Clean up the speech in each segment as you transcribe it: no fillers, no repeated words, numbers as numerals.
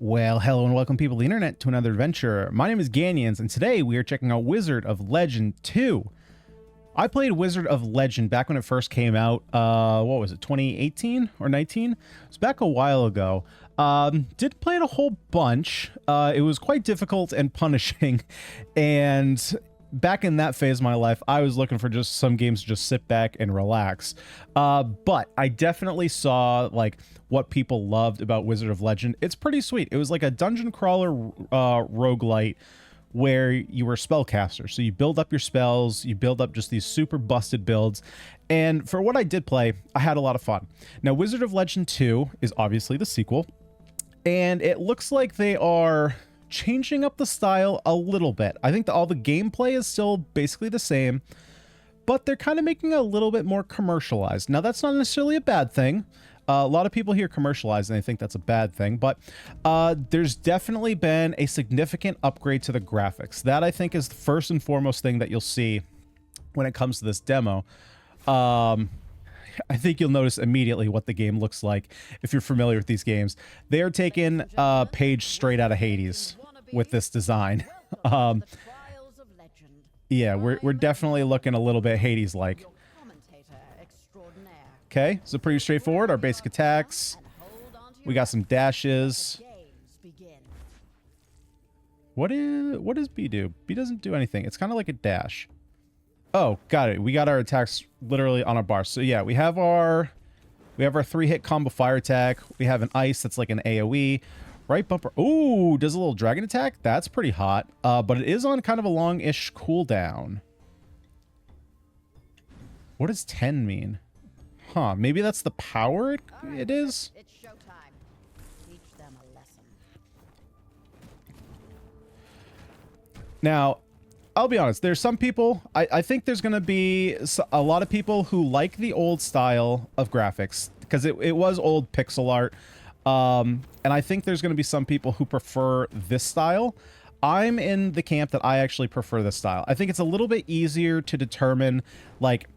Well, hello and welcome people of the internet to another adventure. My name is Ganyonz, and today we are checking out Wizard of Legend 2. I played Wizard of Legend back when it first came out, what was it, 2018 or 19? It was back a while ago. Did play it a whole bunch. It was quite difficult and punishing, and back in that phase of my life, I was looking for just some games to just sit back and relax. But I definitely saw like what people loved about Wizard of Legend. It's pretty sweet. It was like a dungeon crawler roguelite where you were a spellcaster. So you build up your spells, you build up just these super busted builds. And for what I did play, I had a lot of fun. Now, Wizard of Legend 2 is obviously the sequel, and it looks like they are changing up the style a little bit. I think that all the gameplay is still basically the same, but they're kind of making it a little bit more commercialized. Now, that's not necessarily a bad thing. A lot of people hear commercialized and they think that's a bad thing, but there's definitely been a significant upgrade to the graphics. That, I think, is the first and foremost thing that you'll see when it comes to this demo. I think you'll notice immediately what the game looks like if you're familiar with these games. They are taking a page straight out of Hades with this design. Yeah, we're definitely looking a little bit Hades-like. Okay, so pretty straightforward. Our basic attacks. We got some dashes. What does B do? B doesn't do anything. It's kind of like a dash. Oh, got it. We got our attacks literally on our bar. So yeah, we have our 3-hit combo fire attack. We have an ice that's like an AoE. Right bumper. Ooh, does a little dragon attack. That's pretty hot. But it is on kind of a long-ish cooldown. What does 10 mean? Huh, maybe that's the power it is? It's showtime. Teach them a lesson. Now, I'll be honest, there's some people, I think there's going to be a lot of people who like the old style of graphics, because it was old pixel art, and I think there's going to be some people who prefer this style. I'm in the camp that I actually prefer this style. I think it's a little bit easier to determine, like,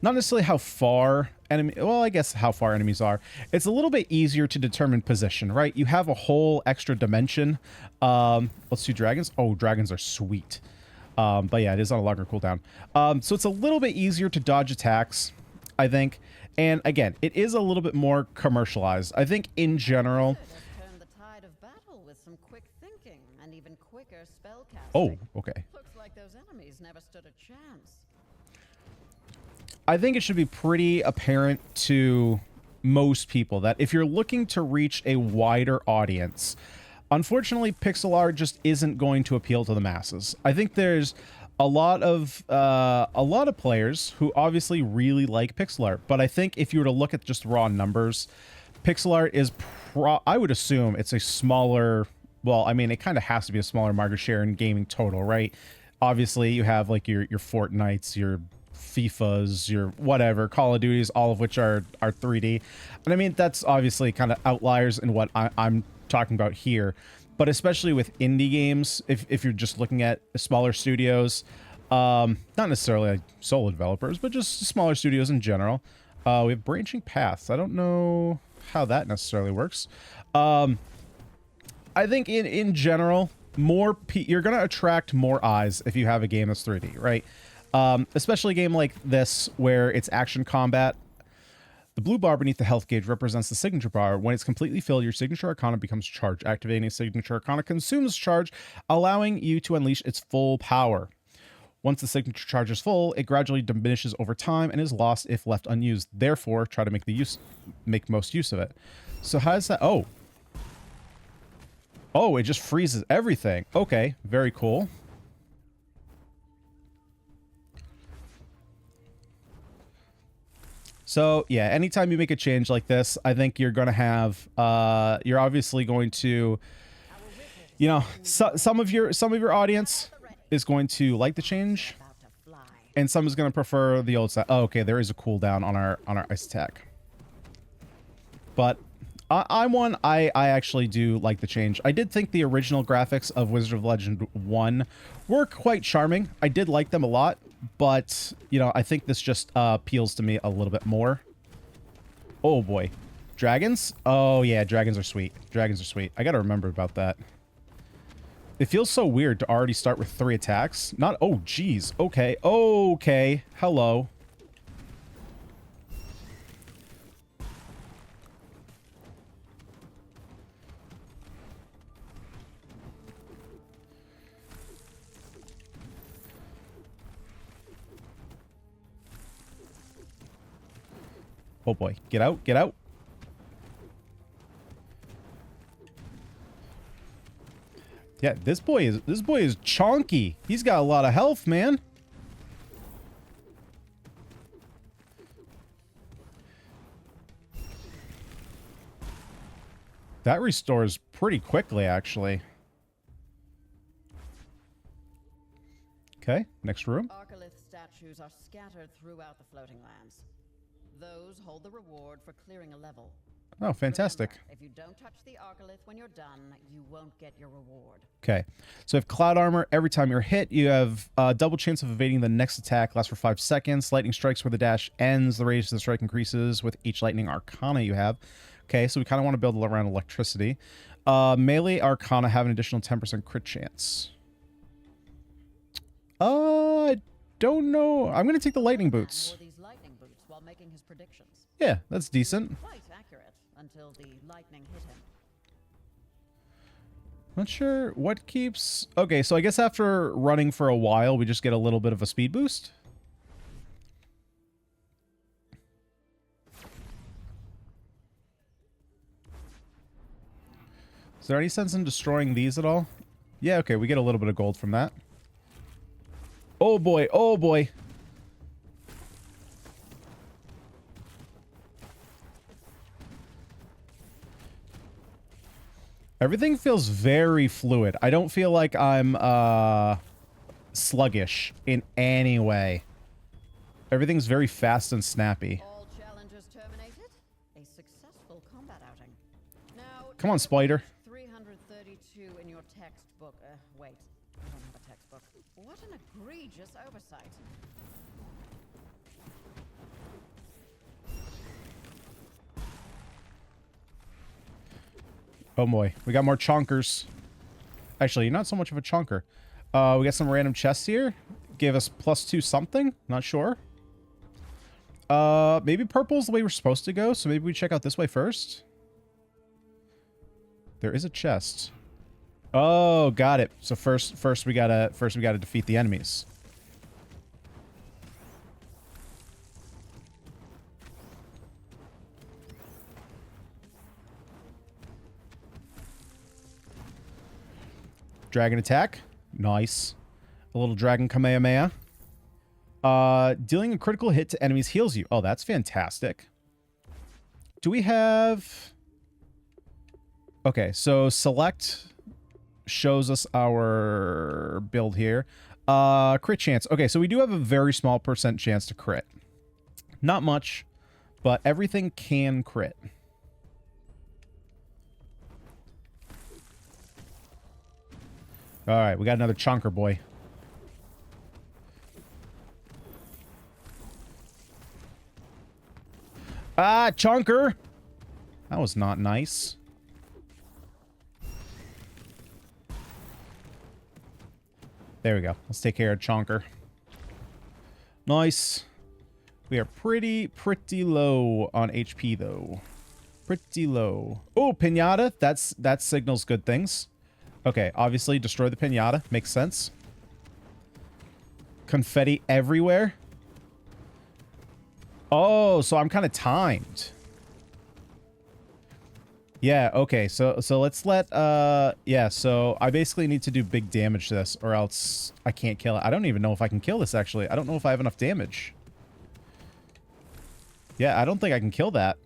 not necessarily how far I guess how far enemies are. It's a little bit easier to determine position, right? You have a whole extra dimension. Let's do dragons. Oh, dragons are sweet. But yeah, it is on a longer cooldown. So it's a little bit easier to dodge attacks, I think. And again, it is a little bit more commercialized. I think in general. Turn the tide of battle with some quick thinking and even quicker spellcasting. Oh, okay. Looks like those enemies never stood a chance. I think it should be pretty apparent to most people that if you're looking to reach a wider audience, unfortunately, pixel art just isn't going to appeal to the masses. I think there's a lot of players who obviously really like pixel art, but I think if you were to look at just raw numbers, pixel art is I would assume it's a smaller. Well, I mean, it kind of has to be a smaller market share in gaming total, right? Obviously, you have like your Fortnites, your FIFAs, your whatever, Call of Duties, all of which are 3D. And I mean, that's obviously kind of outliers in what I'm talking about here. But especially with indie games, if you're just looking at smaller studios, not necessarily like solo developers, but just smaller studios in general, we have branching paths. I don't know how that necessarily works. I think in general, you're going to attract more eyes if you have a game that's 3D, right? Especially a game like this where it's action combat. The blue bar beneath the health gauge represents the signature bar. When it's completely filled, your signature arcana becomes charged. Activating a signature arcana consumes charge, allowing you to unleash its full power. Once the signature charge is full, it gradually diminishes over time and is lost if left unused. Therefore, try to make most use of it. So how does that? Oh, it just freezes everything. Okay, very cool. So yeah, anytime you make a change like this, I think you're going to have, you're obviously going to, you know, some of your audience is going to like the change, and some is going to prefer the old side. Oh, okay, there is a cooldown on our ice attack. But I actually do like the change. I did think the original graphics of Wizard of Legend 1 were quite charming. I did like them a lot, but, you know, I think this just appeals to me a little bit more. Oh, boy. Dragons? Oh, yeah, dragons are sweet. Dragons are sweet. I gotta remember about that. It feels so weird to already start with 3 attacks. Not... Oh, geez. Okay. Okay. Hello. Oh, boy. Get out. Get out. Yeah, this boy is chonky. He's got a lot of health, man. That restores pretty quickly, actually. Okay, next room. Arcalith statues are scattered throughout the floating lands. Those hold the reward for clearing a level. Oh, fantastic. Remember, if you don't touch the Arcalith when you're done, you won't get your reward. Okay, so if cloud armor, every time you're hit, you have a double chance of evading the next attack, lasts for 5 seconds. Lightning strikes where the dash ends. The radius of the strike increases with each lightning arcana you have. Okay, so we kind of want to build around electricity. Melee arcana have an additional 10% crit chance. I don't know. I'm going to take the lightning boots. Wore these lightning boots while making his predictions. Yeah, that's decent. Quite accurate until the lightning hit him. Not sure what keeps... Okay, so I guess after running for a while, we just get a little bit of a speed boost. Is there any sense in destroying these at all? Yeah, okay, we get a little bit of gold from that. Oh boy, oh boy. Everything feels very fluid. I don't feel like I'm sluggish in any way. Everything's very fast and snappy. All challenges terminated. A successful combat outing. Now, Come on, spider. 332 in your textbook. Wait, I don't have a textbook. What an egregious oversight. Oh boy, we got more chonkers. Actually, not so much of a chonker. We got some random chests here. Gave us +2 something. Not sure. Maybe purple's the way we're supposed to go, so maybe we check out this way first. There is a chest. Oh, got it. So first we gotta defeat the enemies. Dragon attack. Nice. A little dragon Kamehameha. Dealing a critical hit to enemies heals you. Oh, that's fantastic. Do we have... Okay, so select shows us our build here. Crit chance. Okay, so we do have a very small % chance to crit. Not much, but everything can crit. All right, we got another chonker boy. Ah, chonker! That was not nice. There we go. Let's take care of chonker. Nice. We are pretty low on HP, though. Pretty low. Oh, pinata. That signals good things. Okay, obviously destroy the pinata. Makes sense. Confetti everywhere. Oh, so I'm kind of timed. Yeah, okay. So let's let yeah, so I basically need to do big damage to this or else I can't kill it. I don't even know if I can kill this actually. I don't know if I have enough damage. Yeah, I don't think I can kill that.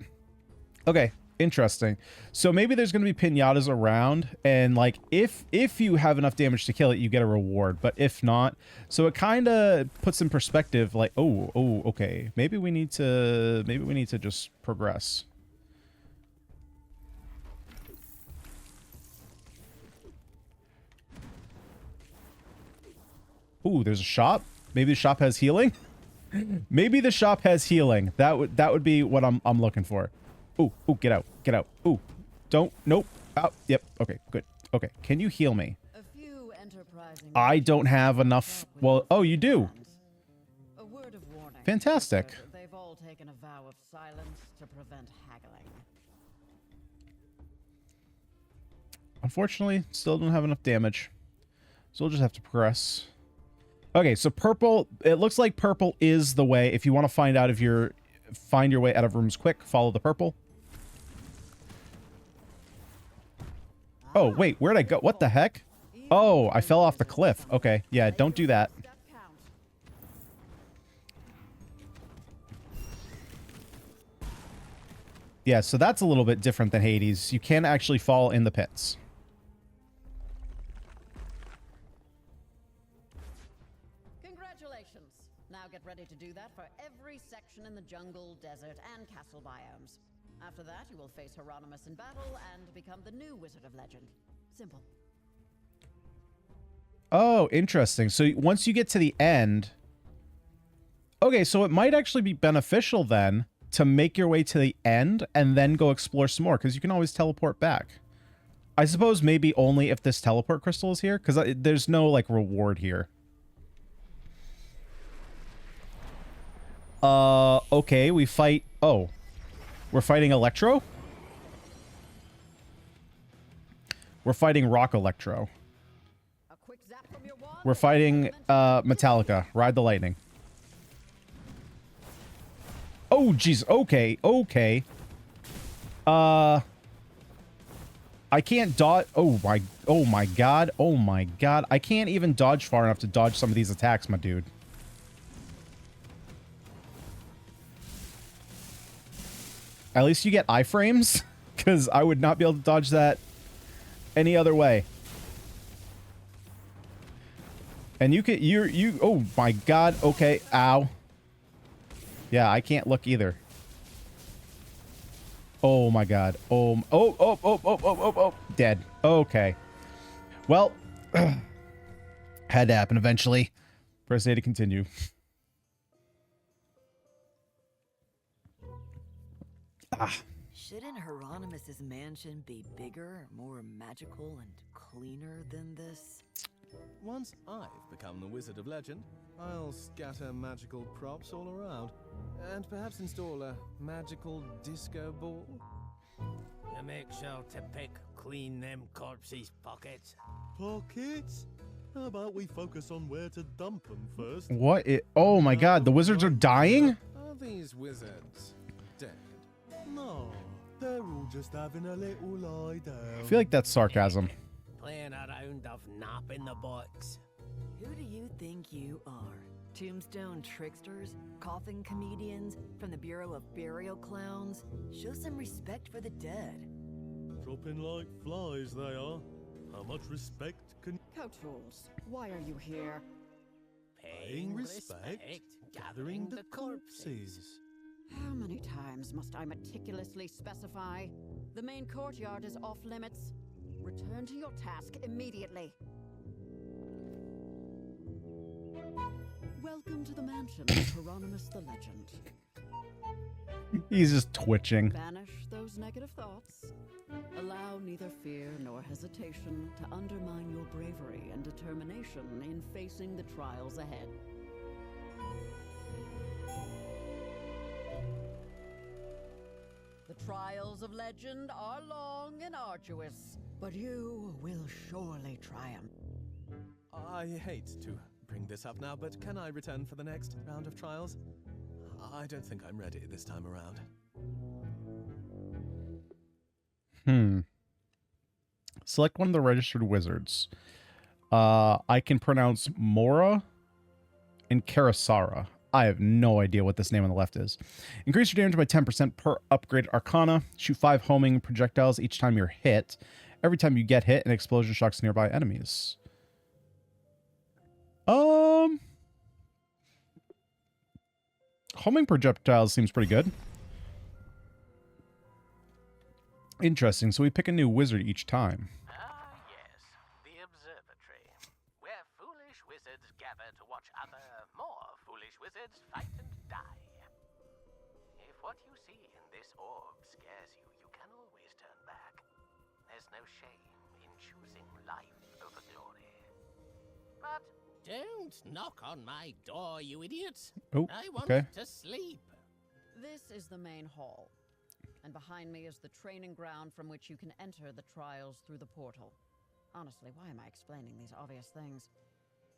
Okay. Interesting. So maybe there's going to be pinatas around, and like if you have enough damage to kill it, you get a reward. But if not, so it kind of puts in perspective. Like, oh, okay, maybe we need to just progress. Ooh, there's a shop. Maybe the shop has healing. Maybe the shop has healing. That would be what I'm looking for. Ooh, ooh, get out, get out. Ooh, don't, nope. Oh, yep, okay, good. Okay, can you heal me? A few enterprising I don't have enough. Well, oh, you do. A word of warning. Fantastic. They've all taken a vow of silence to prevent haggling. Unfortunately, still don't have enough damage. So we'll just have to progress. Okay, so purple, it looks like purple is the way. If you want to find out if you're, find your way out of rooms quick, follow the purple. Oh, wait, where'd I go? What the heck? Oh, I fell off the cliff. Okay, yeah, don't do that. Yeah, so that's a little bit different than Hades. You can actually fall in the pits. Congratulations. Now get ready to do that for every section in the jungle, desert, and castle biomes. After that, you will face Hieronymus in battle and become the new Wizard of Legend. Simple. Oh, interesting. So once you get to the end... Okay, so it might actually be beneficial then to make your way to the end and then go explore some more, because you can always teleport back. I suppose maybe only if this teleport crystal is here, because there's no, like, reward here. Okay, we fight... Oh. We're fighting Electro? We're fighting Rock Electro. A quick zap from your wand. We're fighting, Metallica. Ride the lightning. Oh, jeez. Okay, okay. I can't dodge... Oh my god. Oh my god. I can't even dodge far enough to dodge some of these attacks, my dude. At least you get iframes, because I would not be able to dodge that any other way. And you can... Oh my god. Okay. Ow. Yeah, I can't look either. Oh my god. Oh. Dead. Okay. Well, had to happen eventually. Press A to continue. Shouldn't Hieronymus's mansion be bigger, more magical, and cleaner than this? Once I've become the Wizard of Legend, I'll scatter magical props all around, and perhaps install a magical disco ball. You make sure to clean them corpses' pockets. Pockets? How about we focus on where to dump them first? What? Oh my god, the wizards are dying? Are these wizards dead? No, they're all just having a little lie down. I feel like that's sarcasm. Playing a round of napping the box. Who do you think you are? Tombstone tricksters? Coffin comedians? From the Bureau of Burial Clowns? Show some respect for the dead. Dropping like flies, they are. How much respect can... Cowtools, why are you here? Paying respect, gathering the corpses. How many times must I meticulously specify? The main courtyard is off limits. Return to your task immediately. Welcome to the mansion of Hieronymus the Legend. He's just twitching. Banish those negative thoughts. Allow neither fear nor hesitation to undermine your bravery and determination in facing the trials ahead. The trials of legend are long and arduous, but you will surely triumph. I hate to bring this up now, but can I return for the next round of trials? I don't think I'm ready this time around. Select one of the registered wizards. I can pronounce Mora and Karasara. I have no idea what this name on the left is. Increase your damage by 10% per upgraded Arcana. Shoot 5 homing projectiles each time you're hit. Every time you get hit, an explosion shocks nearby enemies. Homing projectiles seems pretty good. Interesting. So we pick a new wizard each time. Ah, yes, the observatory, where foolish wizards gather to watch other, more foolish wizards fight and die. If If what you see in this orb scares you, you can always turn back. There's no shame in choosing life over glory. But Don't knock on my door, you idiots. Oh, I want okay. to sleep. This is the main hall. And behind me is the training ground from which you can enter the trials through the portal. Honestly, why am I explaining these obvious things?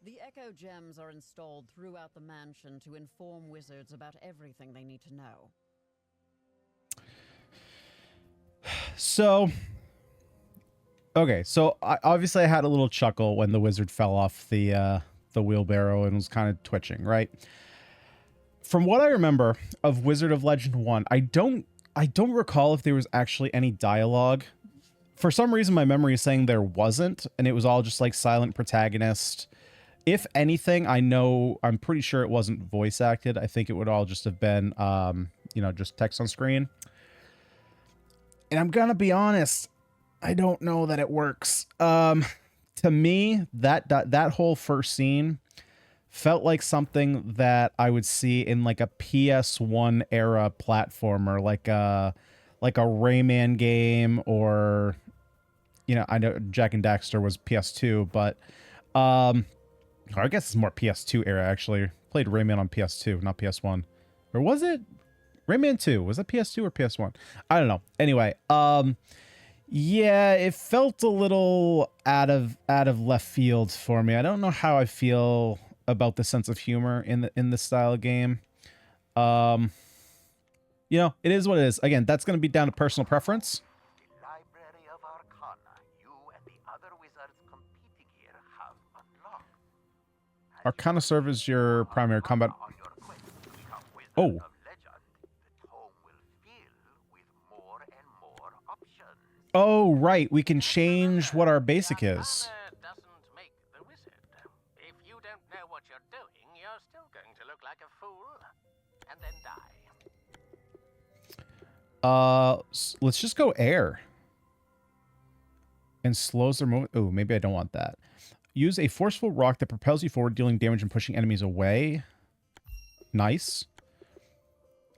The Echo Gems are installed throughout the mansion to inform wizards about everything they need to know. So, okay, so obviously I had a little chuckle when the wizard fell off the wheelbarrow and was kind of twitching, right? From what I remember of Wizard of Legend 1, I don't recall if there was actually any dialogue. For some reason, my memory is saying there wasn't, and it was all just like silent protagonist. If anything, I'm pretty sure it wasn't voice acted. I think it would all just have been, you know, just text on screen. And I'm gonna be honest, I don't know that it works. To me, that whole first scene felt like something that I would see in like a PS1 era platformer, like a Rayman game, or, you know, I know Jak and Daxter was PS2, but I guess it's more PS2 era actually. Played Rayman on PS2, not PS1. Or was it Rayman 2? Was it PS2 or PS1? I don't know. Anyway, yeah, it felt a little out of left field for me. I don't know how I feel about the sense of humor in this style of game. You know, it is what it is. Again, that's going to be down to personal preference. the Library of Arcana, you and the other wizards competing here have unlocked. Arcana serve as your primary combat. On your quest to become wizard Oh. of legend, the tome will fill with more and more options. Oh, right. We can change what our basic is. Arcana doesn't make the wizard. If you don't know what you're doing, you're still going to look like a fool and then die. Let's just go air. And slows their movement. Oh, maybe I don't want that. Use a forceful rock that propels you forward, dealing damage and pushing enemies away. Nice.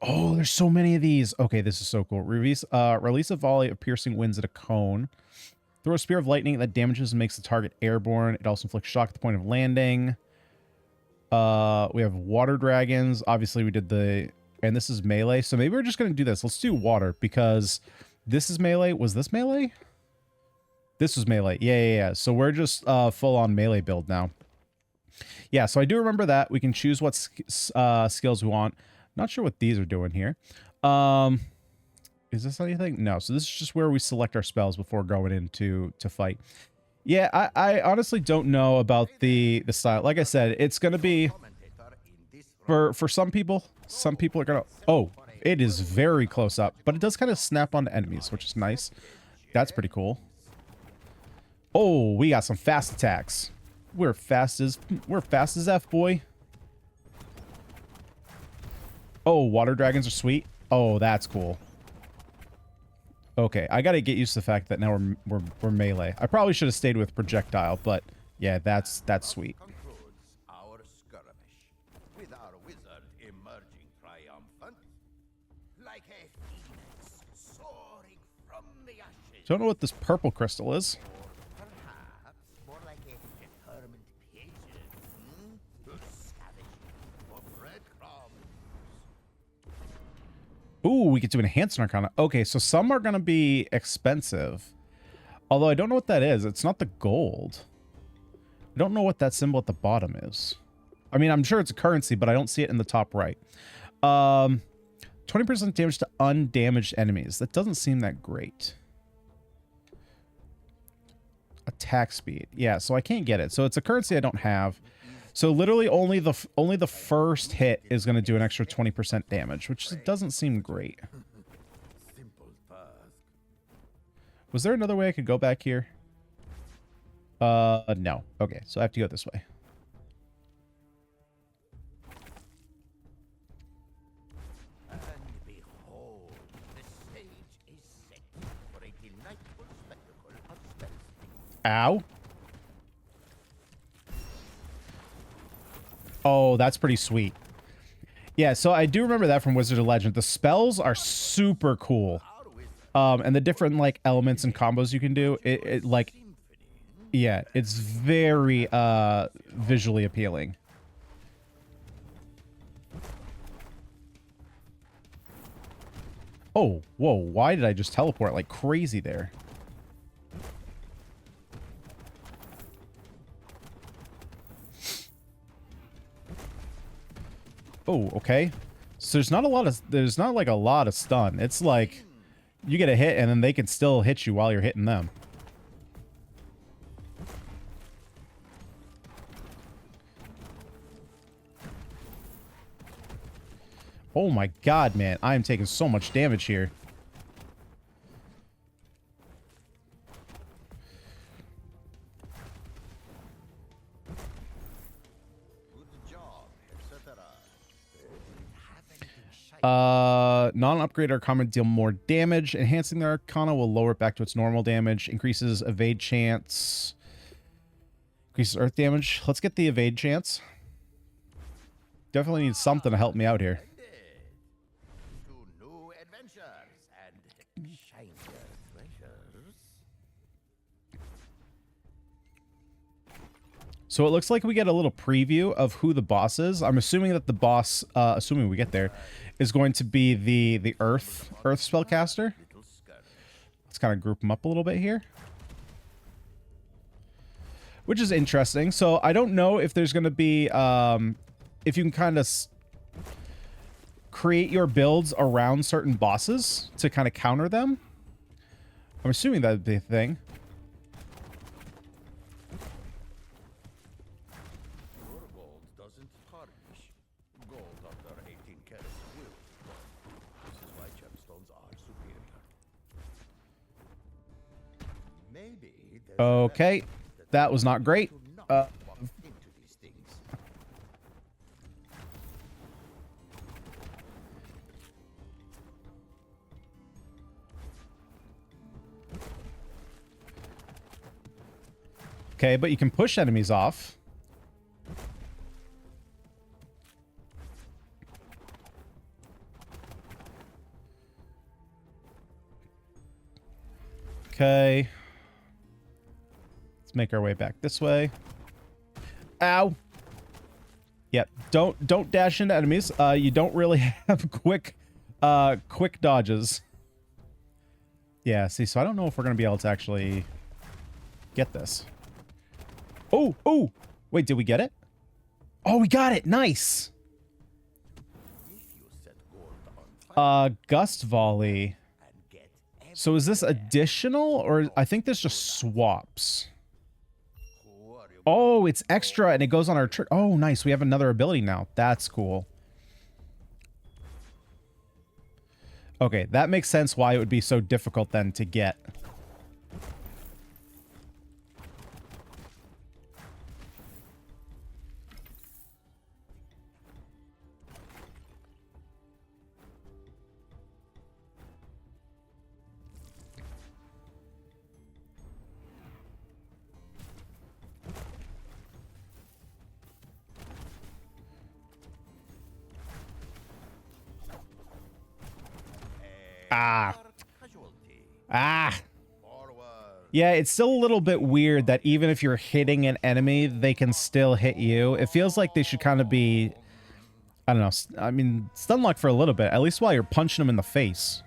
Oh, there's so many of these. Okay, this is so cool. Release a volley of piercing winds at a cone. Throw a spear of lightning that damages and makes the target airborne. It also inflicts shock at the point of landing. We have water dragons. Obviously, we did the... And this is melee. So maybe we're just going to do this. Let's do water because this is melee. Was this melee? This was melee. Yeah. So we're just full-on melee build now. Yeah, so I do remember that. We can choose what skills we want. Not sure what these are doing here. Is this anything? No. So this is just where we select our spells before going into fight. Yeah, I honestly don't know about the style. Like I said, it's going to be... For some people are going to... Oh, it is very close up. But it does kind of snap onto enemies, which is nice. That's pretty cool. Oh, we got some fast attacks. We're fast as F, boy. Oh, water dragons are sweet. Oh, that's cool. Okay, I got to get used to the fact that now we're melee. I probably should have stayed with projectile, but yeah, that's sweet. Our skirmish, with our wizard emerging triumphant, like a phoenix soaring from the ashes. Don't know what this purple crystal is. Or perhaps more like a determined patient, scavenging for breadcrumbs. Ooh, we get to enhance an Arcana. Okay, so some are going to be expensive. Although I don't know what that is. It's not the gold. I don't know what that symbol at the bottom is. I mean, I'm sure it's a currency, but I don't see it in the top right. 20% damage to undamaged enemies. That doesn't seem that great. Attack speed. Yeah, so I can't get it. So it's a currency I don't have. So literally only the first hit is going to do an extra 20% damage, which doesn't seem great. Simple task. Was there another way I could go back here? No. Okay, so I have to go this way. And behold, the stage is set for a delightful spectacle of spellcasting. Ow. Oh, that's pretty sweet. Yeah, so I do remember that from Wizard of Legend. The spells are super cool. And the different, like, elements and combos you can do, it like, yeah, it's very, visually appealing. Oh, whoa, why did I just teleport like crazy there? Oh, okay. So there's not like a lot of stun. It's like you get a hit and then they can still hit you while you're hitting them. Oh my god, man. I am taking so much damage here. Non-upgrade Arcana deal more damage. Enhancing their Arcana will lower it back to its normal damage. Increases evade chance. Increases earth damage. Let's get the evade chance. Definitely need something to help me out here. So it looks like we get a little preview of who the boss is. I'm assuming that the boss, assuming we get there, is going to be the Earth spellcaster. Let's kind of group them up a little bit here. Which is interesting. So I don't know if there's going to be, if you can kind of create your builds around certain bosses to kind of counter them. I'm assuming that'd be a thing. Okay, that was not great. Okay, but you can push enemies off. Okay. Let's make our way back this way. Ow. Yep. Don't dash into enemies. You don't really have quick dodges. Yeah, see, so I don't know if we're gonna be able to actually get this. Oh, oh! Wait, did we get it? Oh, we got it! Nice! Gust Volley. So is this additional, or I think this just swaps? Oh, it's extra, and it goes on our... Oh, nice. We have another ability now. That's cool. Okay, that makes sense why it would be so difficult then to get. Ah. Ah. Yeah, it's still a little bit weird that even if you're hitting an enemy, they can still hit you. It feels like they should kind of be, I don't know, I mean, stun lock for a little bit, at least while you're punching them in the face.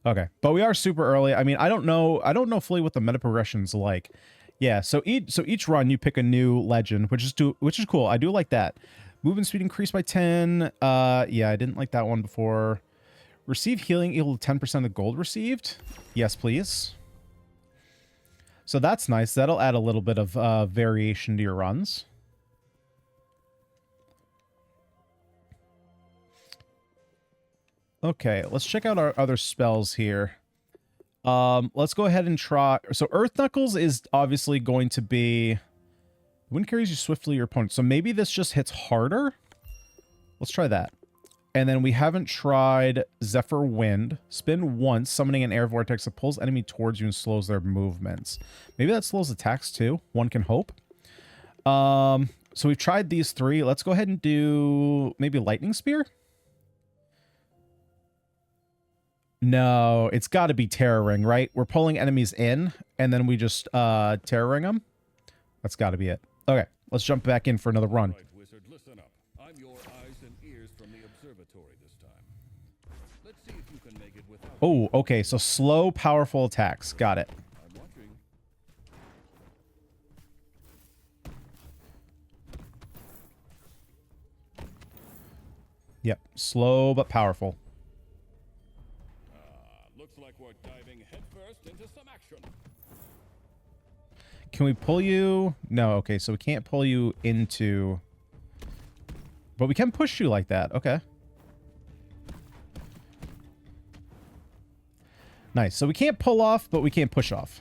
Okay, but we are super early. I mean, I don't know fully what the meta progression's like. Yeah, so each run you pick a new legend, which is cool. I do like that. Movement speed increased by 10. Yeah, I didn't like that one before. Receive healing equal to 10% of gold received. Yes, please. So that's nice. That'll add a little bit of variation to your runs. Okay, let's check out our other spells here. Let's go ahead and try... So Earth Knuckles is obviously going to be... Wind carries you swiftly your opponent. So maybe this just hits harder? Let's try that. And then we haven't tried Zephyr Wind. Spin once, summoning an air vortex that pulls enemy towards you and slows their movements. Maybe that slows attacks too. One can hope. So we've tried these 3. Let's go ahead and do maybe lightning spear. No, it's got to be terror ring, right? We're pulling enemies in, and then we just terror ring them. That's got to be it. Okay, let's jump back in for another run. Right, wizard, listen up. I'm your eyes and ears from the observatory this time. Let's see if you can make it without. Oh, okay, so slow, powerful attacks. Got it. I'm watching. Yep, slow but powerful. Looks like we're diving headfirst into some action. Can we pull you? No, okay, so we can't pull you into... But we can push you like that. Okay. Nice. So we can't pull off, but we can't push off.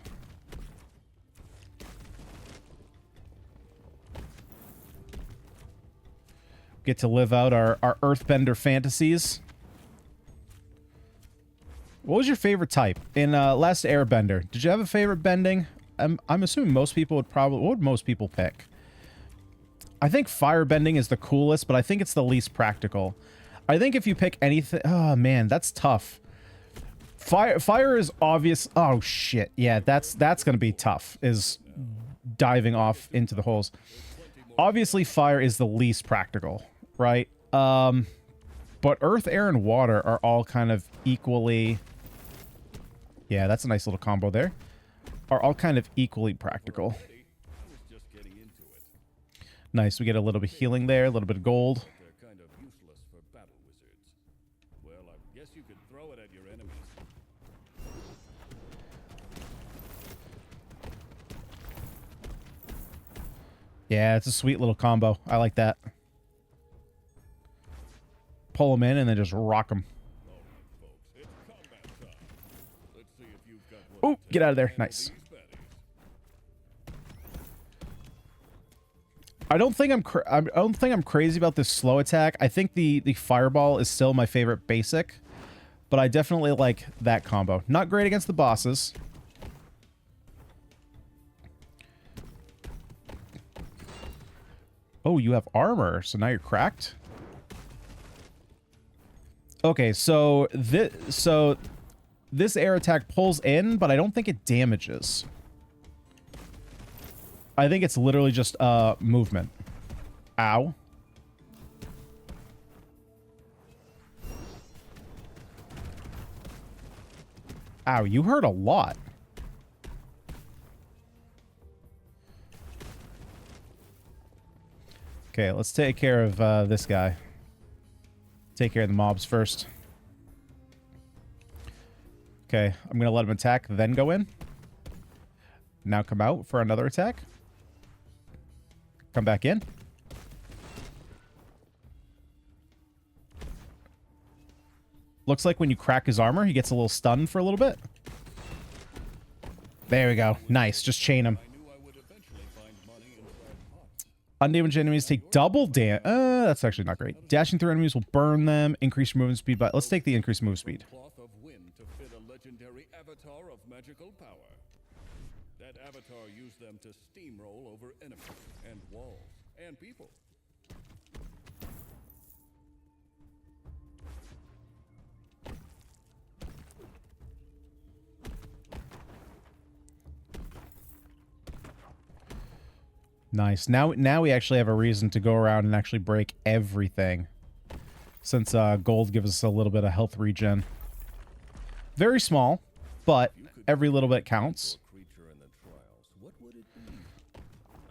Get to live out our earthbender fantasies. What was your favorite type in Last Airbender? Did you have a favorite bending? I'm assuming most people would probably... What would most people pick? I think fire bending is the coolest, but I think it's the least practical. I think if you pick anything... Oh, man, that's tough. Fire is obvious... Oh, shit. Yeah, that's going to be tough, is diving off into the holes. Obviously, fire is the least practical, right? But earth, air, and water are all kind of equally... Yeah, that's a nice little combo there. Are all kind of equally practical. Nice, we get a little bit of healing there, a little bit of gold. They're kind of useless for battle wizards. Well, I guess you could throw it at your enemies. Yeah, it's a sweet little combo. I like that. Pull them in and then just rock them. All right, folks, it's combat time. Let's see if you've got what Oh, get out of there. Nice. I don't think I'm crazy about this slow attack. I think the fireball is still my favorite basic, but I definitely like that combo. Not great against the bosses. Oh, you have armor, so now you're cracked. Okay, so this air attack pulls in, but I don't think it damages. I think it's literally just movement. Ow. Ow, you hurt a lot. Okay, let's take care of this guy. Take care of the mobs first. Okay, I'm going to let him attack, then go in. Now come out for another attack. Come back in. Looks like when you crack his armor, he gets a little stunned for a little bit. There we go. Nice. Just chain him. Undamaged enemies take double damage. That's actually not great. Dashing through enemies will burn them. Increase movement speed. But let's take the increased move speed. Cloth of wind to fit a legendary avatar of magical power. That avatar used them to steamroll over enemies and walls and people. Nice. Now we actually have a reason to go around and actually break everything. Since gold gives us a little bit of health regen. Very small, but every little bit counts. Creature in the trials. What would it be?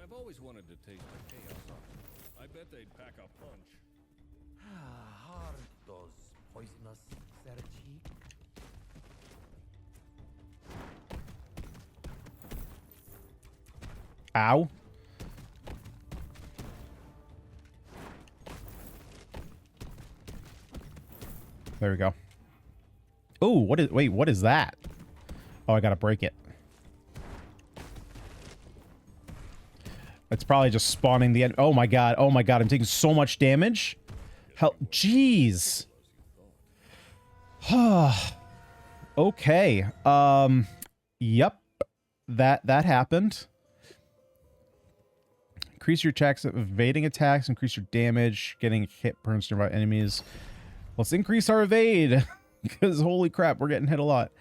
I've always wanted to taste the chaos of it. I bet they'd pack a punch. Hard those poisonous Sergi. Ow. There we go. Oh, what is that? Oh, I gotta break it. It's probably just spawning the end. Oh my god, I'm taking so much damage. Hell, jeez. Okay. Yep. That happened. Increase your attacks, evading attacks, increase your damage, getting hit burns nearby enemies. Let's increase our evade, because holy crap, we're getting hit a lot.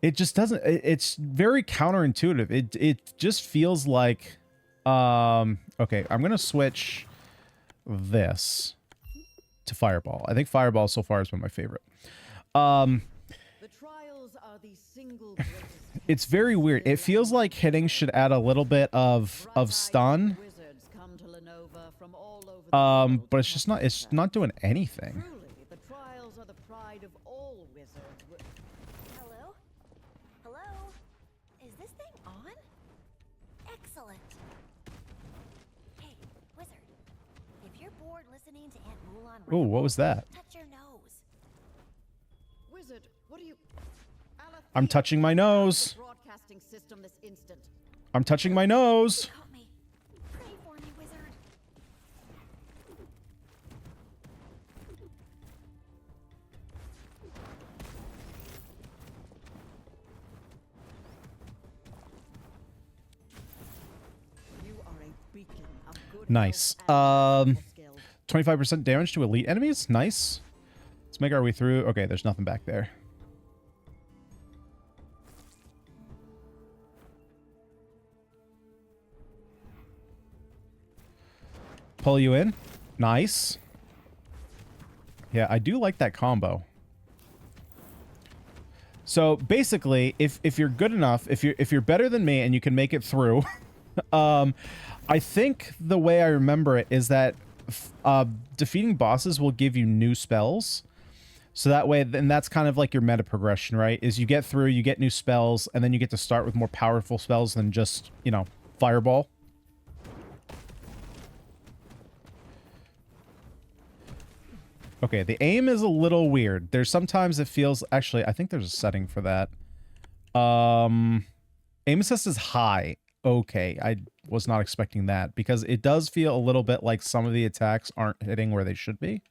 It just doesn't, it's very counterintuitive. It just feels like, okay, I'm going to switch this to Fireball. I think Fireball so far has been my favorite. The trials are the single greatest It's very weird. It feels like hitting should add a little bit of stun. wizards come to Lenova from all over the world But to it's just not, it's not doing anything. Truly, the trials are the pride of all wizards. Hello? Hello? Is this thing on? Excellent. Hey, wizard. If you're bored listening to Aunt Mulan Oh, what was that? touch your nose. Wizard, what are you? I'm touching my nose. Broadcasting system this instant. I'm touching my nose. Caught me. Pray for me, wizard. You are a beacon of good Nice. health and skill. 25% damage to elite enemies. Nice. Let's make our way through. Okay, there's nothing back there. Pull you in. Nice. Yeah, I do like that combo. So basically, if you're good enough, if you're better than me and you can make it through, I think the way I remember it is that defeating bosses will give you new spells. So that way, then that's kind of like your meta progression, right? Is you get through, you get new spells, and then you get to start with more powerful spells than just, you know, Fireball. Okay, the aim is a little weird. There's sometimes it feels... Actually, I think there's a setting for that. Aim assist is high. Okay, I was not expecting that, because it does feel a little bit like some of the attacks aren't hitting where they should be.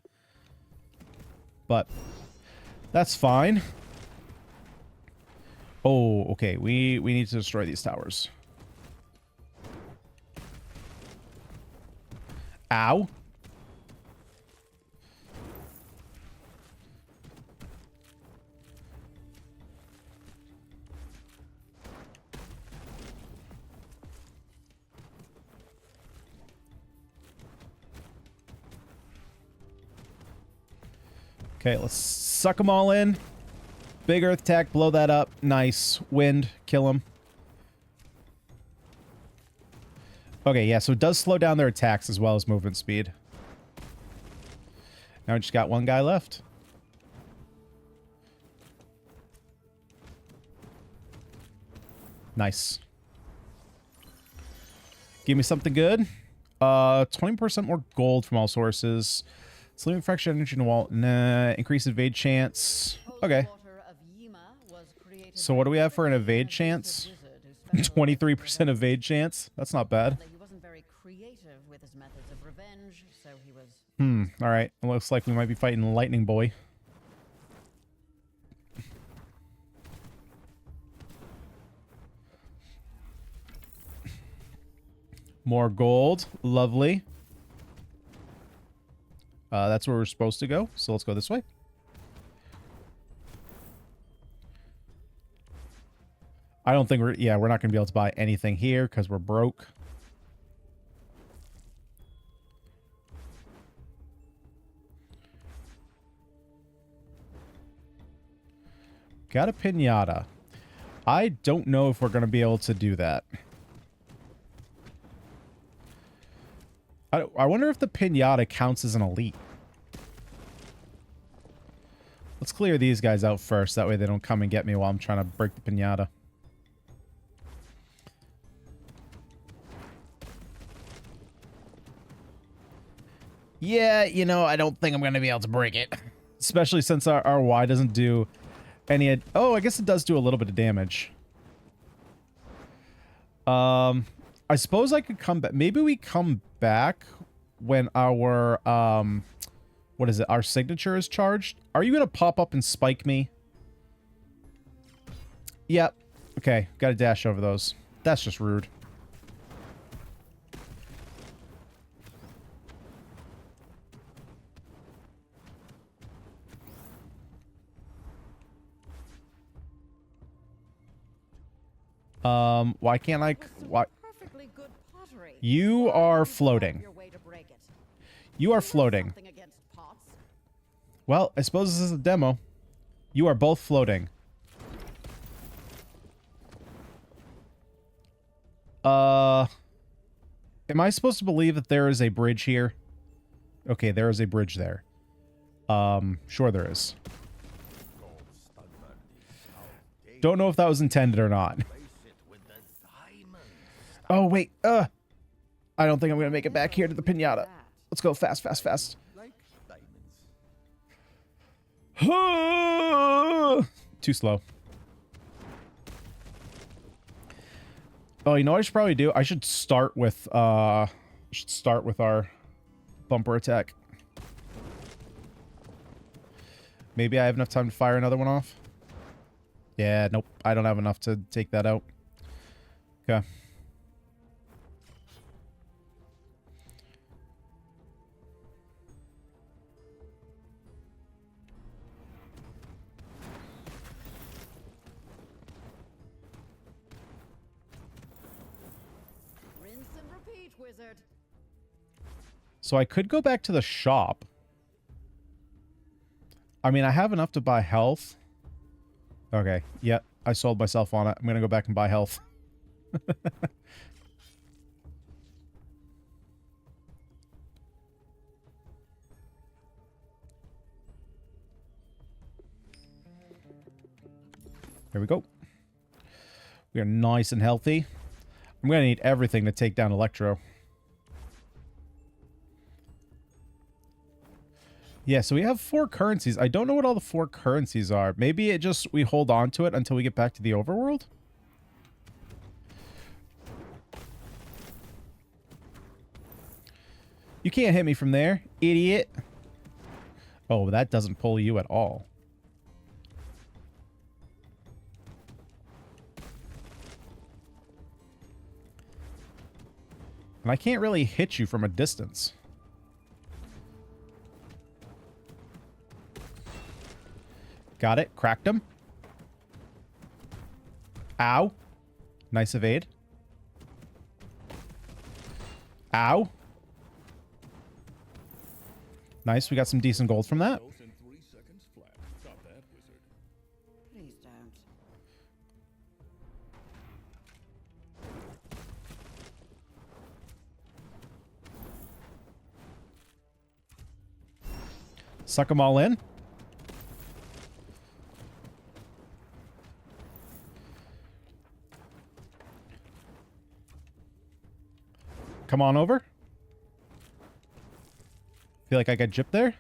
But that's fine. Oh, okay. We need to destroy these towers. Ow. Okay, let's suck them all in. Big earth attack, blow that up. Nice. Wind, kill them. Okay, yeah, so it does slow down their attacks as well as movement speed. Now we just got one guy left. Nice. Give me something good. 20% more gold from all sources. Sleeping fraction energy in the wall. Nah. Increase evade chance. Okay. So what do we have for an evade chance? 23% evade chance. That's not bad. He wasn't very creative with his methods of revenge, so he was. All right. It looks like we might be fighting Lightning Boy. More gold. Lovely. That's where we're supposed to go. So let's go this way. I don't think we're... Yeah, we're not going to be able to buy anything here because we're broke. Got a pinata. I don't know if we're going to be able to do that. I wonder if the pinata counts as an elite. Let's clear these guys out first. That way they don't come and get me while I'm trying to break the pinata. Yeah, you know, I don't think I'm going to be able to break it. Especially since our Y doesn't do any... Oh, I guess it does do a little bit of damage. I suppose I could come back. Maybe we come back when our, what is it? Our signature is charged. Are you going to pop up and spike me? Yep. Okay. Got to dash over those. That's just rude. Why can't I? With some Why? perfectly good pottery. You Why are don't you find floating. your way to break it? You are Do you have floating. something against pots? Well, I suppose this is a demo. You are both floating. Am I supposed to believe that there is a bridge here? Okay, there is a bridge there. Sure there is. Don't know if that was intended or not. Oh, wait. I don't think I'm going to make it back here to the pinata. Let's go fast, fast, fast. Like diamonds. Too slow. Oh, you know what I should probably do? I should start with our bumper attack. Maybe I have enough time to fire another one off. Yeah, nope. I don't have enough to take that out. Okay. Rinse and repeat, wizard. So I could go back to the shop. I mean, I have enough to buy health. Okay, yeah, I sold myself on it. I'm gonna go back and buy health. There we go. We are nice and healthy. I'm gonna need everything to take down Electro. Yeah, so we have 4 currencies. I don't know what all the 4 currencies are. Maybe it just, we hold on to it until we get back to the overworld? You can't hit me from there, idiot. Oh, that doesn't pull you at all. And I can't really hit you from a distance. Got it. Cracked him. Ow. Nice evade. Ow. Nice. We got some decent gold from that. Dose in 3 seconds flat. Stop that, wizard. Please don't. Suck them all in. Come on over. Feel like I got gypped there.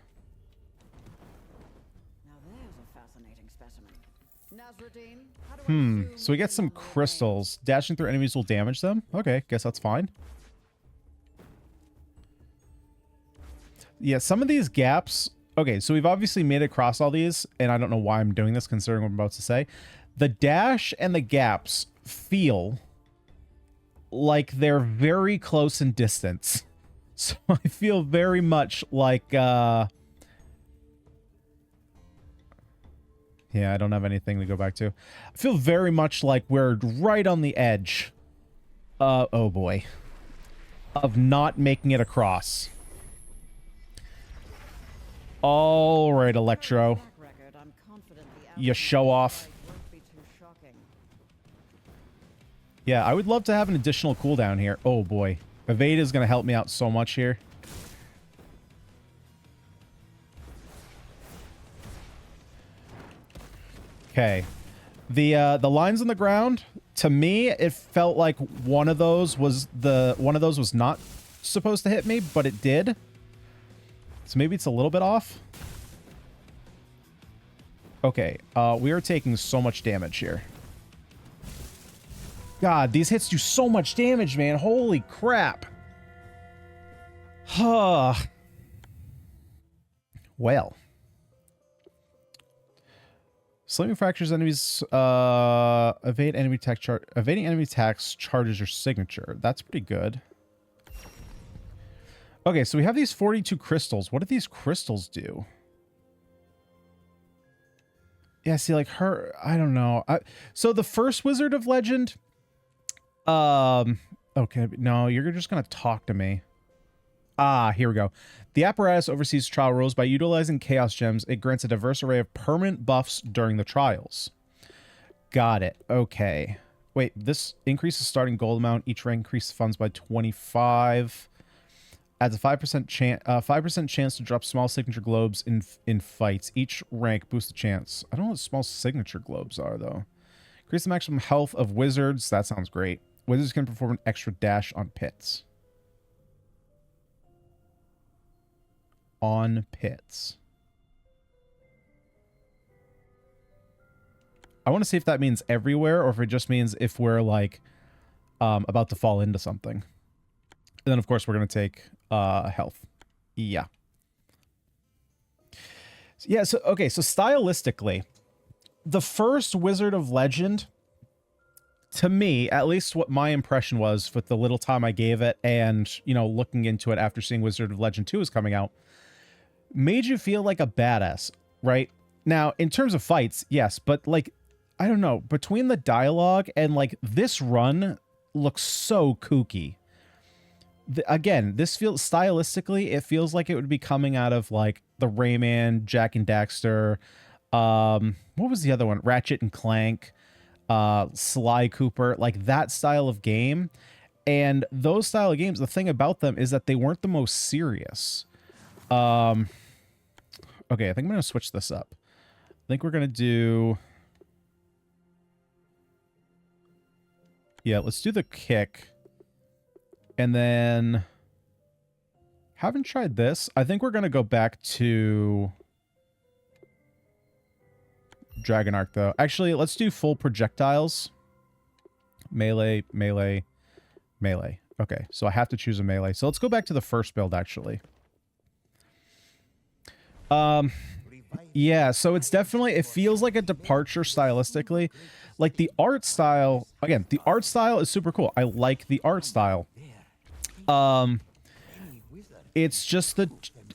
Now there's a fascinating specimen. Nasruddin, how do I assume So we get you're some on the way? crystals. Dashing through enemies will damage them. Okay, guess that's fine. Yeah, some of these gaps... Okay, so we've obviously made it across all these, and I don't know why I'm doing this considering what I'm about to say. The dash and the gaps feel like they're very close in distance. So I feel very much like... Yeah, I don't have anything to go back to. I feel very much like we're right on the edge. Oh boy. Of not making it across. All right, Electro. Track record, I'm confident the You show off. outside won't be too shocking. Yeah, I would love to have an additional cooldown here. Oh boy. Evade is going to help me out so much here. Okay. The lines on the ground, to me, it felt like one of those was not supposed to hit me, but it did. So maybe it's a little bit off. Okay, we are taking so much damage here. God, these hits do so much damage, man. Holy crap. Huh. Well. Slamming fractures enemies, evading enemy attacks charges your signature. That's pretty good. Okay, so we have these 42 crystals. What do these crystals do? Yeah, see, like her, I don't know. So the first Wizard of Legend, Okay, no, you're just gonna talk to me. Ah, here we go. The apparatus oversees trial rules. By utilizing chaos gems, it grants a diverse array of permanent buffs during the trials. Got it. Okay. Wait, this increases starting gold amount. Each rank increases funds by 25. Adds a 5% chance to drop small signature globes in fights. Each rank boosts the chance. I don't know what small signature globes are, though. Increase the maximum health of wizards. That sounds great. Wizards can perform an extra dash on pits. On pits. I want to see if that means everywhere or if it just means if we're like about to fall into something. And then of course we're going to take health. Yeah. Yeah, so okay, so stylistically, the first Wizard of Legend, to me, at least what my impression was with the little time I gave it and, you know, looking into it after seeing Wizard of Legend 2 is coming out, made you feel like a badass, right? Now, in terms of fights, yes, but like, I don't know, between the dialogue and like this run looks so kooky. Again, this feels stylistically, it feels like it would be coming out of like the Rayman, Jack and Daxter, what was the other one? Ratchet and Clank, Sly Cooper, like that style of game. And those style of games, the thing about them is that they weren't the most serious. Okay, I think I'm going to switch this up. I think we're going to do... Yeah, let's do the kick. And then... Haven't tried this. I think we're going to go back to... Dragon Arc, though. Actually, let's do full projectiles. Melee, melee, melee. Okay, so I have to choose a melee. So let's go back to the first build, actually. Yeah, so it's definitely, it feels like a departure stylistically. Like the art style, again, the art style is super cool. I like the art style. It's just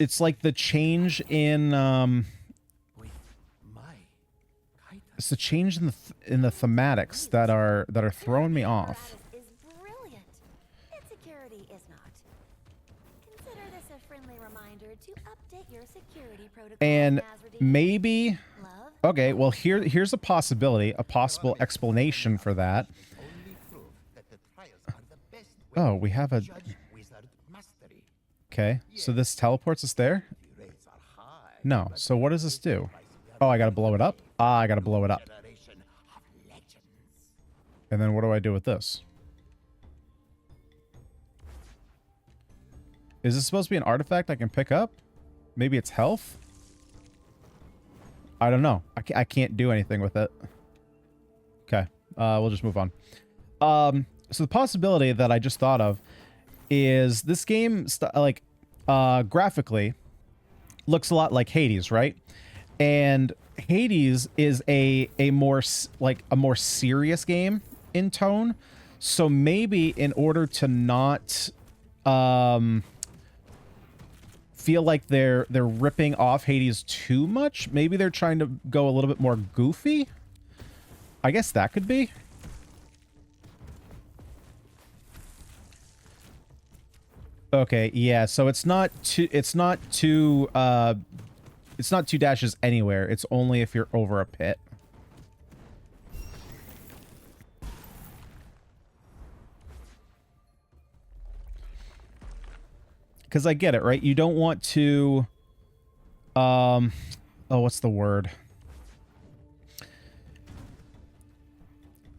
it's like the change in, it's the change in the thematics that are throwing me off. Is brilliant. Insecurity is not. Consider this a friendly reminder to update your security protocol. And maybe, Love? okay, well here's a possibility, a possible explanation for that. Oh, we have a... Okay, so this teleports us there? No, so what does this do? Oh, I gotta blow it up? Ah, I gotta blow it up. And then what do I do with this? Is this supposed to be an artifact I can pick up? Maybe it's health? I don't know. I can't do anything with it. Okay, we'll just move on. So the possibility that I just thought of is this game, like, graphically looks a lot like Hades, right? And Hades is a more serious game in tone. So maybe in order to not feel like they're ripping off Hades too much, maybe they're trying to go a little bit more goofy. I guess that could be. Okay, yeah, so it's not two dashes anywhere. It's only if you're over a pit. Because I get it, right? You don't want to... oh, what's the word?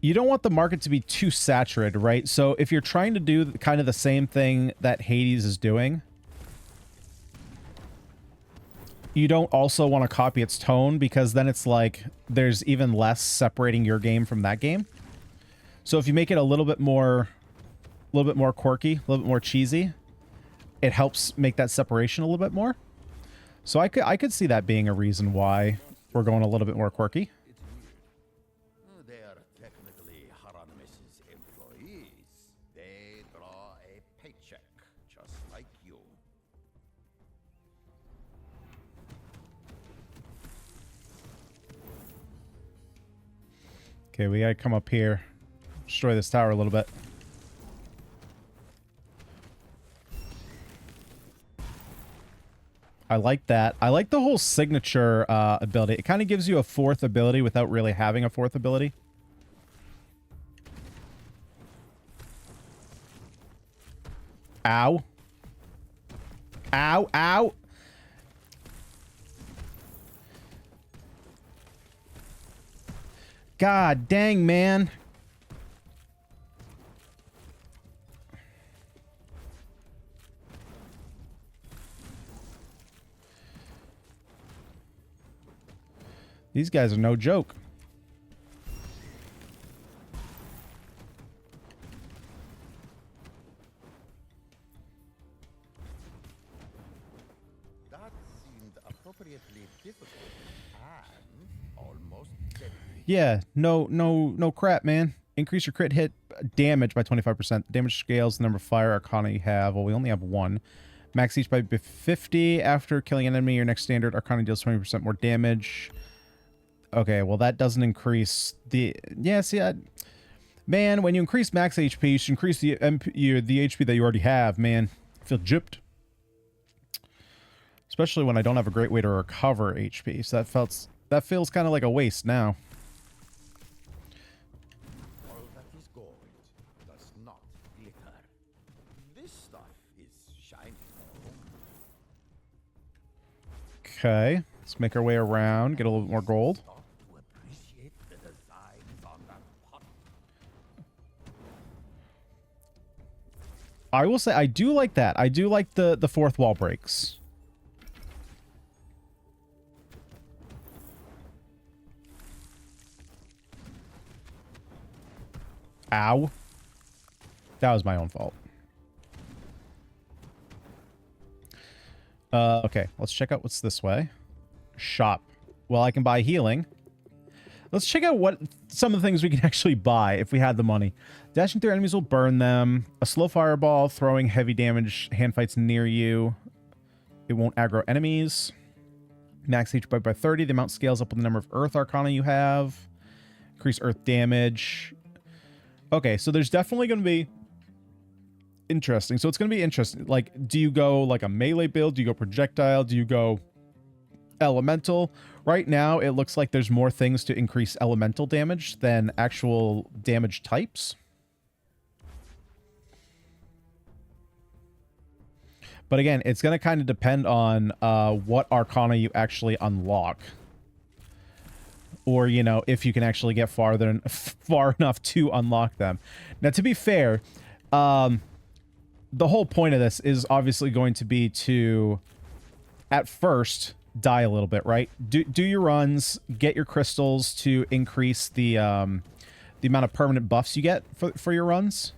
You don't want the market to be too saturated, right? So if you're trying to do kind of the same thing that Hades is doing, you don't also want to copy its tone, because then it's like there's even less separating your game from that game. So if you make it a little bit more quirky, a little bit more cheesy, it helps make that separation a little bit more. So I could see that being a reason why we're going a little bit more quirky. They are technically Hieronymus's employees. They draw a paycheck, just like you. Okay, we gotta come up here, destroy this tower a little bit. I like that. I like the whole signature ability. It kind of gives you a fourth ability without really having a fourth ability. Ow. Ow, ow. God dang, man. These guys are no joke. That seemed appropriately difficult and almost deadly. Yeah, no crap, man. Increase your crit hit damage by 25%. Damage scales the number of fire arcana you have. Well, we only have one. Max each by 50. After killing an enemy, your next standard arcana deals 20% more damage. Okay, well, that doesn't increase the... Yeah, see, man, when you increase max HP, you should increase the HP that you already have, man. I feel gypped. Especially when I don't have a great way to recover HP. So that feels kind of like a waste now. All that is gold does not glitter. This stuff is shiny. Okay, let's make our way around, get a little bit more gold. Stop to appreciate the designs on that pot. I will say I do like that. I do like the fourth wall breaks. Ow. That was my own fault. Okay, let's check out what's this way. Shop. Well, I can buy healing. Let's check out what some of the things we can actually buy if we had the money. Dashing through enemies will burn them. A slow fireball, throwing heavy damage, hand fights near you. It won't aggro enemies. Max HP by 30. The amount scales up with the number of earth arcana you have. Increase earth damage. Okay, so there's definitely going to be... Interesting. So it's going to be interesting. Like, do you go like a melee build? Do you go projectile? Do you go elemental? Right now, it looks like there's more things to increase elemental damage than actual damage types. But again, it's going to kind of depend on what arcana you actually unlock. Or, you know, if you can actually get far enough to unlock them. Now, to be fair, the whole point of this is obviously going to be to, at first, die a little bit, right? Do your runs, get your crystals to increase the amount of permanent buffs you get for your runs.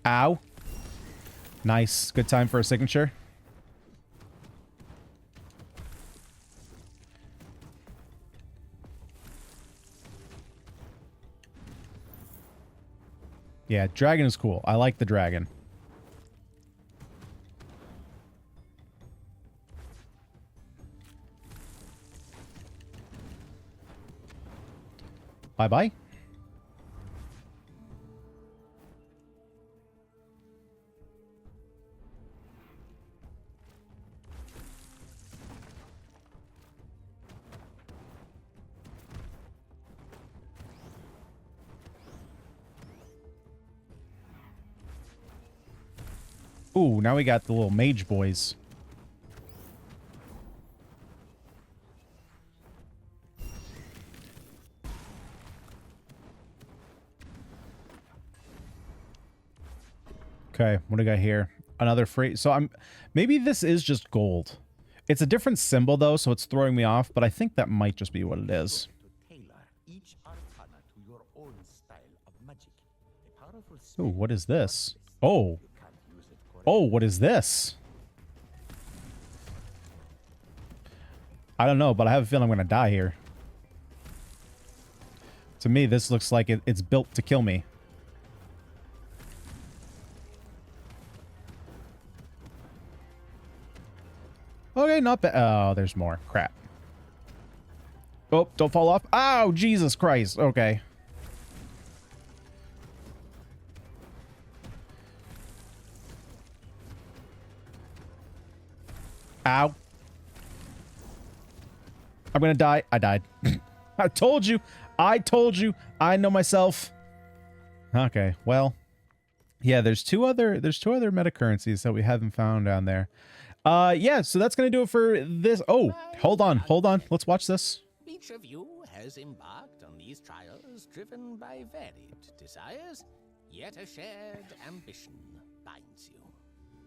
Ow. Nice. Good time for a signature. Yeah, dragon is cool. I like the dragon. Bye-bye. Ooh, now we got the little mage boys. Okay, what do we got here? Another free... So maybe this is just gold. It's a different symbol, though, so it's throwing me off, but I think that might just be what it is. To tailor each arcana to your own style of magic. A powerful Ooh, what is this? Oh. Oh, what is this? I don't know, but I have a feeling I'm going to die here. To me, this looks like it's built to kill me. Okay, not bad. Oh, there's more. Crap. Oh, don't fall off. Ow, Jesus Christ. Okay. Ow. I'm gonna die. I died. I told you. I told you. I know myself. Okay, well. Yeah, there's two other meta currencies that we haven't found down there. Yeah, so that's gonna do it for this. Oh, hold on. Let's watch this. Each of you has embarked on these trials driven by varied desires, yet a shared ambition binds you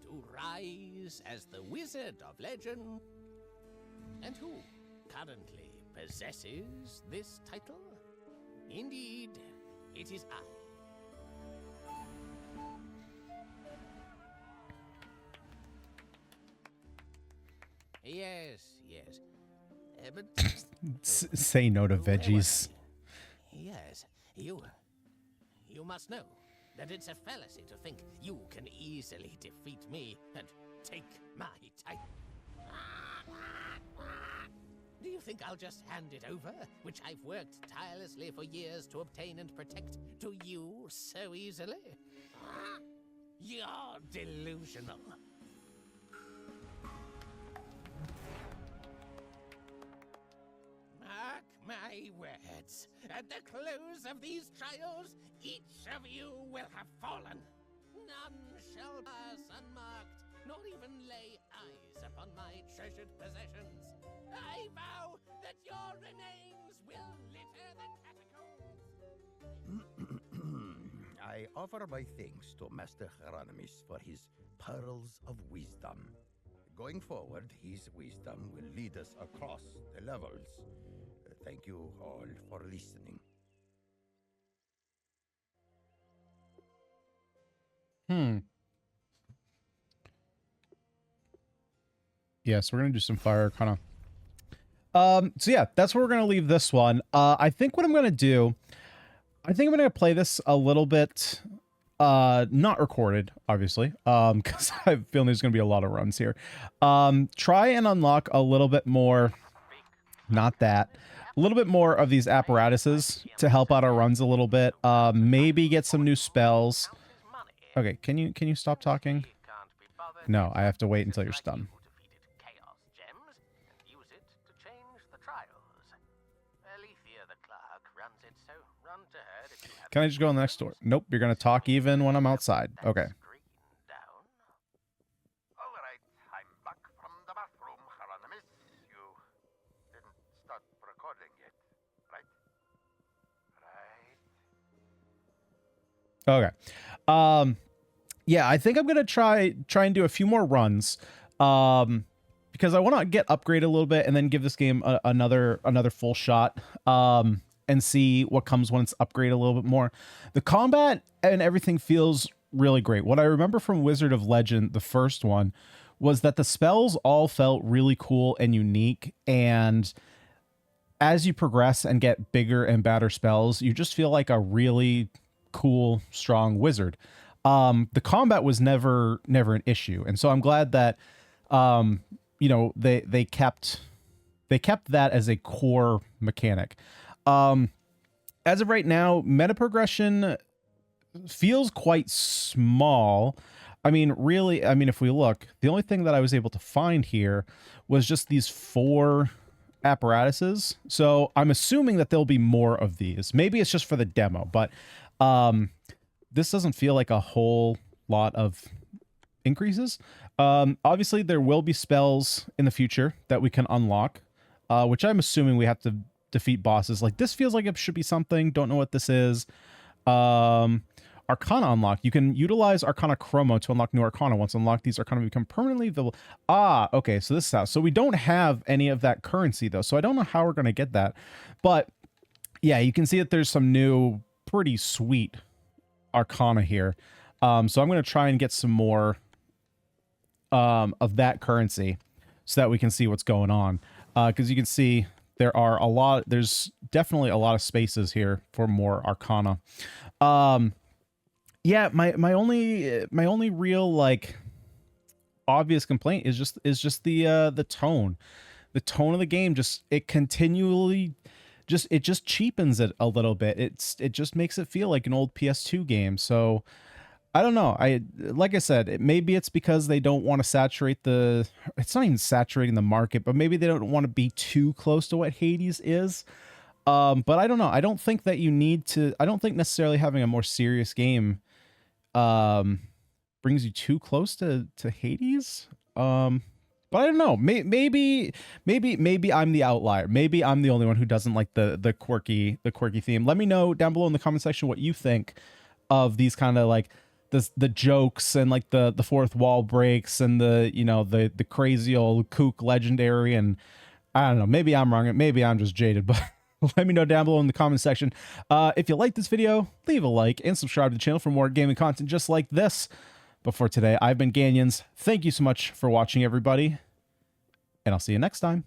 to rise as the Wizard of Legend. And who currently possesses this title? Indeed, it is I. Yes. But Say no to veggies. yes, you must know that it's a fallacy to think you can easily defeat me and take my title. Do you think I'll just hand it over, which I've worked tirelessly for years to obtain and protect, to you so easily? You're delusional. Mark my words. At the close of these trials, each of you will have fallen. None shall pass unmarked, nor even lay eyes upon my treasured possessions. I vow that your remains will litter the catacombs. I offer my thanks to Master Hieronymus for his pearls of wisdom. Going forward, his wisdom will lead us across the levels. Thank you all for listening. Yes, we're gonna do some fire Arcana. So yeah, that's where we're gonna leave this one. I think what I'm gonna do, I think I'm gonna play this a little bit, not recorded, obviously, because I have a feeling there's gonna be a lot of runs here. Try and unlock a little bit more, not that, a little bit more of these apparatuses to help out our runs a little bit. Maybe get some new spells. Okay, can you stop talking? No, I have to wait until you're done. Can I just go in the next door? Nope, you're gonna talk even when I'm outside. Okay. All right, I'm back from the bathroom, Hieronymus. You didn't start recording yet, right? Okay. Yeah, I think I'm gonna try and do a few more runs. Because I want to get upgraded a little bit and then give this game another full shot. And see what comes when it's upgraded a little bit more. The combat and everything feels really great. What I remember from Wizard of Legend, the first one, was that the spells all felt really cool and unique. And as you progress and get bigger and badder spells, you just feel like a really cool, strong wizard. The combat was never an issue. And so I'm glad that, you know, they kept that as a core mechanic. As of right now, meta progression feels quite small. I mean, really, if we look, the only thing that I was able to find here was just these 4 apparatuses. So I'm assuming that there'll be more of these. Maybe it's just for the demo, but this doesn't feel like a whole lot of increases. Obviously, there will be spells in the future that we can unlock, which I'm assuming we have to defeat bosses. Like, this feels like it should be something. Don't know what this is. Arcana unlock. You can utilize Arcana Chromo to unlock new Arcana. Once unlocked, these Arcana become permanently available. Ah, okay, so this is how. So we don't have any of that currency, though, so I don't know how we're going to get that. But, yeah, you can see that there's some new, pretty sweet Arcana here. So I'm going to try and get some more of that currency so that we can see what's going on. Because you can see there's definitely a lot of spaces here for more Arcana. Yeah, my only real, like, obvious complaint is just the tone. The tone of the game it continually cheapens it a little bit. It just makes it feel like an old PS2 game. So I don't know. Like I said, maybe it's because they don't want to saturate the. It's not even saturating the market, but maybe they don't want to be too close to what Hades is. But I don't know. I don't think that you need to. I don't think necessarily having a more serious game, brings you too close to Hades. But I don't know. Maybe I'm the outlier. Maybe I'm the only one who doesn't like the quirky theme. Let me know down below in the comment section what you think of these kind of like the jokes and like the fourth wall breaks and the crazy old kook legendary. And I don't know, maybe I'm wrong, maybe I'm just jaded, but let me know down below in the comment section. If you like this video, leave a like and subscribe to the channel for more gaming content just like this. But for today, I've been Ganyonz. Thank you so much for watching, everybody, and I'll see you next time.